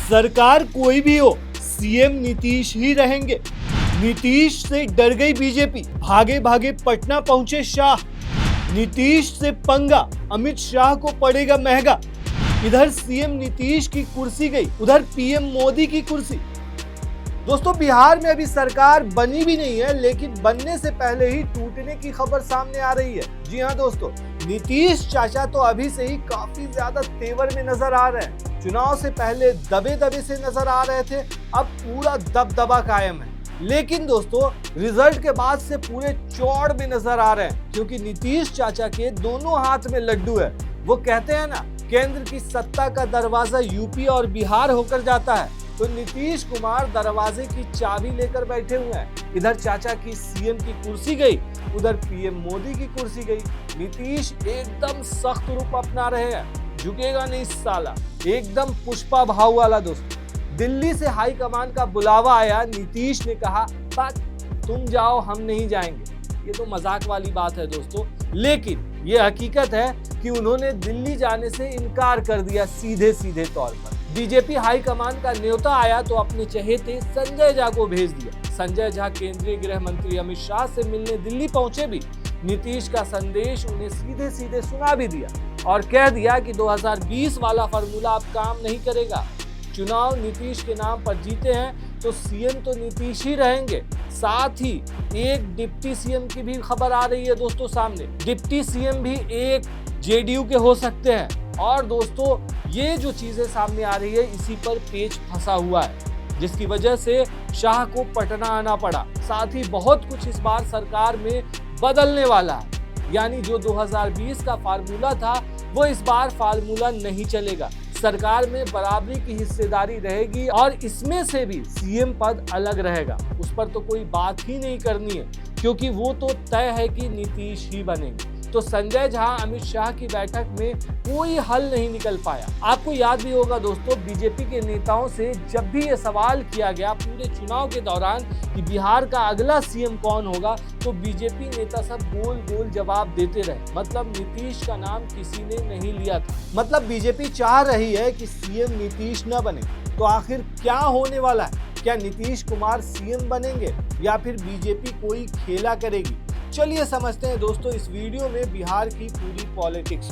सरकार कोई भी हो, सीएम नीतीश ही रहेंगे। नीतीश से डर गई बीजेपी, भागे भागे पटना पहुंचे शाह। नीतीश से पंगा, अमित शाह को पड़ेगा महंगा। इधर सीएम नीतीश की कुर्सी गई, उधर पीएम मोदी की कुर्सी। दोस्तों, बिहार में अभी सरकार बनी भी नहीं है, लेकिन बनने से पहले ही टूटने की खबर सामने आ रही है। जी हाँ दोस्तों, नीतीश चाचा तो अभी से ही काफी ज्यादा तेवर में नजर आ रहे हैं। चुनाव से पहले दबे दबे से नजर आ रहे थे, अब पूरा दबदबा कायम है। लेकिन दोस्तों, रिजल्ट के बाद से पूरे चौड़ में नजर आ रहे हैं, क्योंकि नीतीश चाचा के दोनों हाथ में लड्डू है। वो कहते हैं ना, केंद्र की सत्ता का दरवाजा यूपी और बिहार होकर जाता है, तो नीतीश कुमार दरवाजे की चाबी लेकर बैठे हुए हैं। इधर चाचा की सीएम की कुर्सी गई, उधर पीएम मोदी की कुर्सी गई। नीतीश एकदम सख्त रूप अपना रहे हैं, झुकेगा नहीं साला, एकदम पुष्पा भाव वाला। दोस्तों, दिल्ली से हाई कमान का बुलावा आया, नीतीश ने कहा तुम जाओ, हम नहीं जाएंगे। ये तो मजाक वाली बात है दोस्तों, लेकिन ये हकीकत है कि उन्होंने दिल्ली जाने से इनकार कर दिया सीधे सीधे तौर पर। बीजेपी हाईकमान का न्योता आया तो अपने चहेते संजय झा को भेज दिया। संजय झा केंद्रीय गृह मंत्री अमित शाह से मिलने दिल्ली पहुंचे भी। नीतीश का संदेश उन्हें सीधे सीधे सुना भी दिया और कह दिया कि 2020 वाला फार्मूला अब काम नहीं करेगा। चुनाव नीतीश के नाम पर जीते हैं तो सीएम तो नीतीश ही रहेंगे। साथ ही एक डिप्टी सीएम की भी खबर आ रही है दोस्तों सामने। डिप्टी सीएम भी एक जेडीयू के हो सकते हैं। और दोस्तों, ये जो चीजें सामने आ रही है, इसी पर पेच फंसा हुआ है, जिसकी वजह से शाह को पटना आना पड़ा। साथ ही बहुत कुछ इस बार सरकार में बदलने वाला है। यानी जो 2020 का फार्मूला था, वो इस बार फार्मूला नहीं चलेगा। सरकार में बराबरी की हिस्सेदारी रहेगी और इसमें से भी सीएम पद अलग रहेगा। उस पर तो कोई बात ही नहीं करनी है, क्योंकि वो तो तय है कि नीतीश ही बनेंगे। तो संजय झा अमित शाह की बैठक में कोई हल नहीं निकल पाया। आपको याद भी होगा दोस्तों, बीजेपी के नेताओं से जब भी ये सवाल किया गया पूरे चुनाव के दौरान कि बिहार का अगला सीएम कौन होगा, तो बीजेपी नेता सब गोल गोल जवाब देते रहे। मतलब नीतीश का नाम किसी ने नहीं लिया था। मतलब बीजेपी चाह रही है कि सीएम नीतीश न बने। तो आखिर क्या होने वाला है? क्या नीतीश कुमार सीएम बनेंगे या फिर बीजेपी कोई खेला करेगी? चलिए समझते हैं दोस्तों इस वीडियो में बिहार की पूरी पॉलिटिक्स।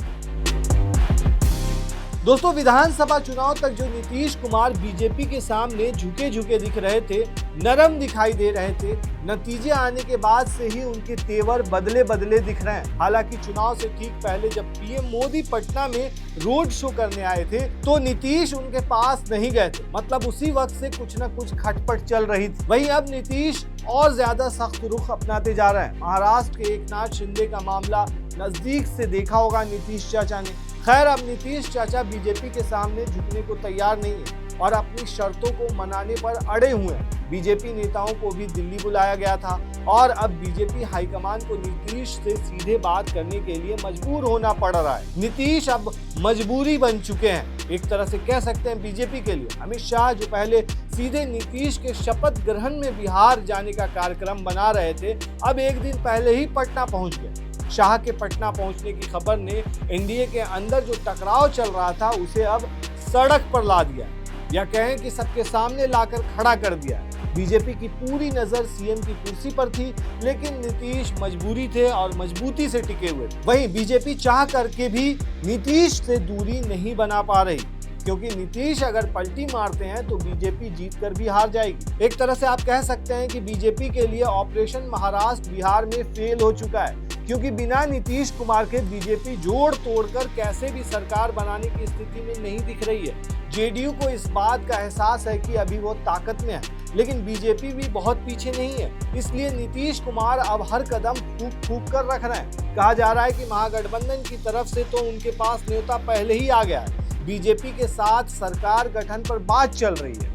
दोस्तों, विधानसभा चुनाव तक जो नीतीश कुमार बीजेपी के सामने झुके झुके दिख रहे थे, नरम दिखाई दे रहे थे, नतीजे आने के बाद से ही उनके तेवर बदले बदले दिख रहे हैं। हालांकि चुनाव से ठीक पहले जब पीएम मोदी पटना में रोड शो करने आए थे, तो नीतीश उनके पास नहीं गए थे। मतलब उसी वक्त से कुछ न कुछ खटपट चल रही थी। वहीं अब नीतीश और ज्यादा सख्त रुख अपनाते जा रहे हैं। महाराष्ट्र के एकनाथ शिंदे का मामला नजदीक से देखा होगा नीतीश चाचा ने। खैर, अब नीतीश चाचा बीजेपी के सामने झुकने को तैयार नहीं है और अपनी शर्तों को मनाने पर अड़े हुए हैं। बीजेपी नेताओं को भी दिल्ली बुलाया गया था और अब बीजेपी हाईकमान को नीतीश से सीधे बात करने के लिए मजबूर होना पड़ रहा है। नीतीश अब मजबूरी बन चुके हैं, एक तरह से कह सकते हैं बीजेपी के लिए। अमित शाह जो पहले सीधे नीतीश के शपथ ग्रहण में बिहार जाने का कार्यक्रम बना रहे थे, अब एक दिन पहले ही पटना पहुंच गए। शाह के पटना पहुंचने की खबर ने एनडीए के अंदर जो टकराव चल रहा था, उसे अब सड़क पर ला दिया, या कहें कि सबके सामने लाकर खड़ा कर दिया। बीजेपी की पूरी नजर सीएम की कुर्सी पर थी, लेकिन नीतीश मजबूरी थे और मजबूती से टिके हुए। वहीं बीजेपी चाह करके भी नीतीश से दूरी नहीं बना पा रही, क्योंकि नीतीश अगर पलटी मारते हैं तो बीजेपी जीत कर भी हार जाएगी। एक तरह से आप कह सकते हैं कि बीजेपी के लिए ऑपरेशन महाराष्ट्र बिहार में फेल हो चुका है, क्योंकि बिना नीतीश कुमार के बीजेपी जोड़ तोड़कर कैसे भी सरकार बनाने की स्थिति में नहीं दिख रही है। जेडीयू को इस बात का एहसास है कि अभी वो ताकत में है, लेकिन बीजेपी भी बहुत पीछे नहीं है। इसलिए नीतीश कुमार अब हर कदम फूंक फूंक कर रख रहे हैं। कहा जा रहा है कि महागठबंधन की तरफ से तो उनके पास न्योता पहले ही आ गया है। बीजेपी के साथ सरकार गठन पर बात चल रही है।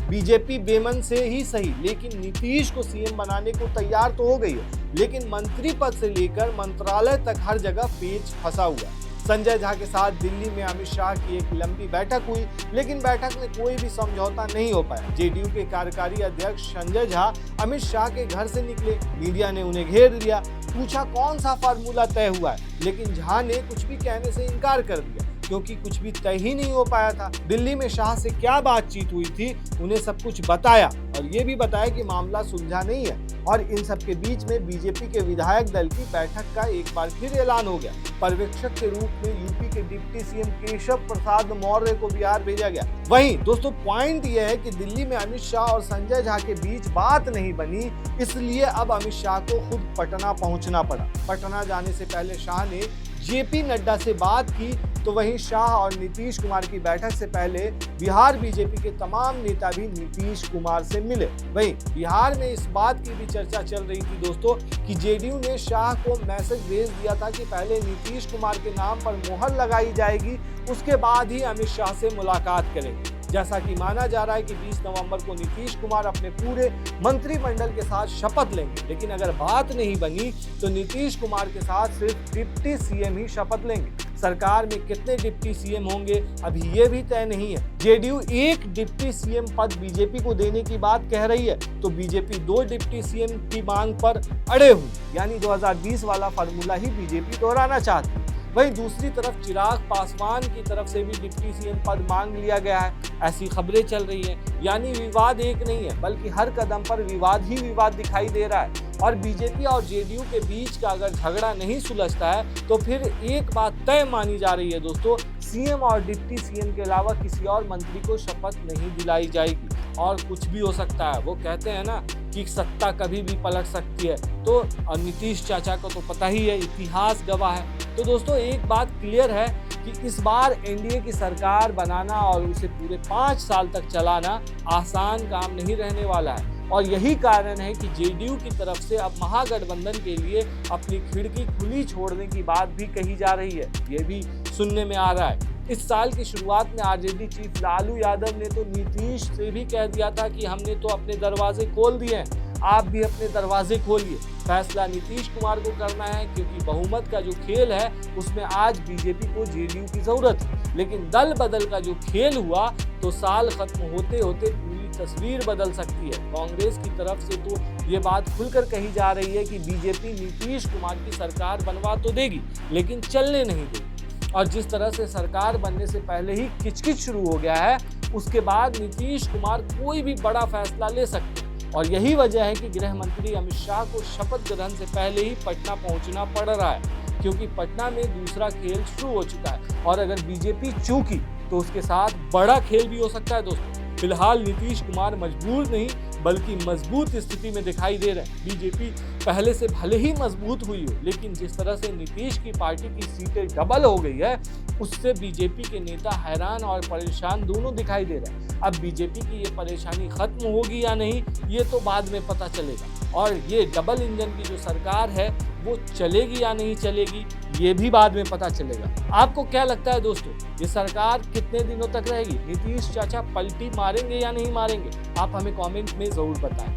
बीजेपी बेमन से ही सही, लेकिन नीतीश को सीएम बनाने को तैयार तो हो गई है, लेकिन मंत्री पद से लेकर मंत्रालय तक हर जगह पेच फंसा हुआ है। संजय झा के साथ दिल्ली में अमित शाह की एक लंबी बैठक हुई, लेकिन बैठक में कोई भी समझौता नहीं हो पाया। जेडीयू के कार्यकारी अध्यक्ष संजय झा अमित शाह के घर से निकले, मीडिया ने उन्हें घेर लिया, पूछा कौन सा फार्मूला तय हुआ है, लेकिन झा ने कुछ भी कहने से इनकार कर दिया। क्योंकि कुछ भी तय ही नहीं हो पाया था। दिल्ली में शाह से क्या बातचीत हुई थी उन्हें सब कुछ बताया और ये भी बताया कि मामला सुलझा नहीं है। और इन सब के बीच में बीजेपी के विधायक दल की बैठक का एक बार फिर ऐलान हो गया। पर्यवेक्षक के रूप में यूपी के डिप्टी सीएम केशव प्रसाद मौर्य को बिहार भेजा गया। वहीं दोस्तों पॉइंट यह है कि दिल्ली में अमित शाह और संजय झा के बीच बात नहीं बनी, इसलिए अब अमित शाह को खुद पटना पहुंचना पड़ा। पटना जाने से पहले शाह ने जेपी नड्डा से बात की, तो वहीं शाह और नीतीश कुमार की बैठक से पहले बिहार बीजेपी के तमाम नेता भी नीतीश कुमार से मिले। वहीं बिहार में इस बात की भी चर्चा चल रही थी दोस्तों कि जेडीयू ने शाह को मैसेज भेज दिया था कि पहले नीतीश कुमार के नाम पर मुहर लगाई जाएगी, उसके बाद ही अमित शाह से मुलाकात करेंगे। जैसा कि माना जा रहा है कि 20 नवंबर को नीतीश कुमार अपने पूरे मंत्रिमंडल के साथ शपथ लेंगे, लेकिन अगर बात नहीं बनी तो नीतीश कुमार के साथ सिर्फ डिप्टी सीएम ही शपथ लेंगे। सरकार में कितने डिप्टी सीएम होंगे अभी ये भी तय नहीं है। जेडीयू एक डिप्टी सीएम पद बीजेपी को देने की बात कह रही है, तो बीजेपी 2 डिप्टी सीएम की मांग पर अड़े हुए, यानी 2020 वाला फार्मूला ही बीजेपी दोहराना चाहती है। वहीं दूसरी तरफ चिराग पासवान की तरफ से भी डिप्टी सीएम पद मांग लिया गया है, ऐसी खबरें चल रही हैं। यानी विवाद एक नहीं है, बल्कि हर कदम पर विवाद ही विवाद दिखाई दे रहा है। और बीजेपी और जेडीयू के बीच का अगर झगड़ा नहीं सुलझता है तो फिर एक बात तय मानी जा रही है दोस्तों, सीएम और डिप्टी सीएम के अलावा किसी और मंत्री को शपथ नहीं दिलाई जाएगी। और कुछ भी हो सकता है, वो कहते हैं ना कि सत्ता कभी भी पलट सकती है, तो नीतीश चाचा को तो पता ही है, इतिहास गवाह है। तो दोस्तों एक बात क्लियर है कि इस बार एनडीए की सरकार बनाना और उसे पूरे 5 साल तक चलाना आसान काम नहीं रहने वाला है। और यही कारण है कि जेडीयू की तरफ से अब महागठबंधन के लिए अपनी खिड़की खुली छोड़ने की बात भी कही जा रही है, ये भी सुनने में आ रहा है। इस साल की शुरुआत में आरजेडी चीफ लालू यादव ने तो नीतीश से भी कह दिया था कि हमने तो अपने दरवाजे खोल दिए हैं, आप भी अपने दरवाजे खोलिए। फैसला नीतीश कुमार को करना है, क्योंकि बहुमत का जो खेल है उसमें आज बीजेपी को जेडीयू की जरूरत है। लेकिन दल बदल का जो खेल हुआ तो साल खत्म होते होते पूरी तस्वीर बदल सकती है। कांग्रेस की तरफ से तो ये बात खुलकर कही जा रही है कि बीजेपी नीतीश कुमार की सरकार बनवा तो देगी, लेकिन चलने नहीं देगी। और जिस तरह से सरकार बनने से पहले ही किचकिच शुरू हो गया है, उसके बाद नीतीश कुमार कोई भी बड़ा फैसला ले सकते हैं। और यही वजह है कि गृह मंत्री अमित शाह को शपथ ग्रहण से पहले ही पटना पहुंचना पड़ रहा है, क्योंकि पटना में दूसरा खेल शुरू हो चुका है। और अगर बीजेपी चूकी तो उसके साथ बड़ा खेल भी हो सकता है दोस्तों। फिलहाल नीतीश कुमार मजबूर नहीं बल्कि मजबूत स्थिति में दिखाई दे रहे हैं। बीजेपी पहले से भले ही मजबूत हुई हो, लेकिन जिस तरह से नीतीश की पार्टी की सीटें डबल हो गई है, उससे बीजेपी के नेता हैरान और परेशान दोनों दिखाई दे रहे हैं। अब बीजेपी की ये परेशानी खत्म होगी या नहीं, ये तो बाद में पता चलेगा। और ये डबल इंजन की जो सरकार है वो चलेगी या नहीं चलेगी, ये भी बाद में पता चलेगा। आपको क्या लगता है दोस्तों, ये सरकार कितने दिनों तक रहेगी? नीतीश चाचा पलटी मारेंगे या नहीं मारेंगे? आप हमें कमेंट में जरूर बताएं।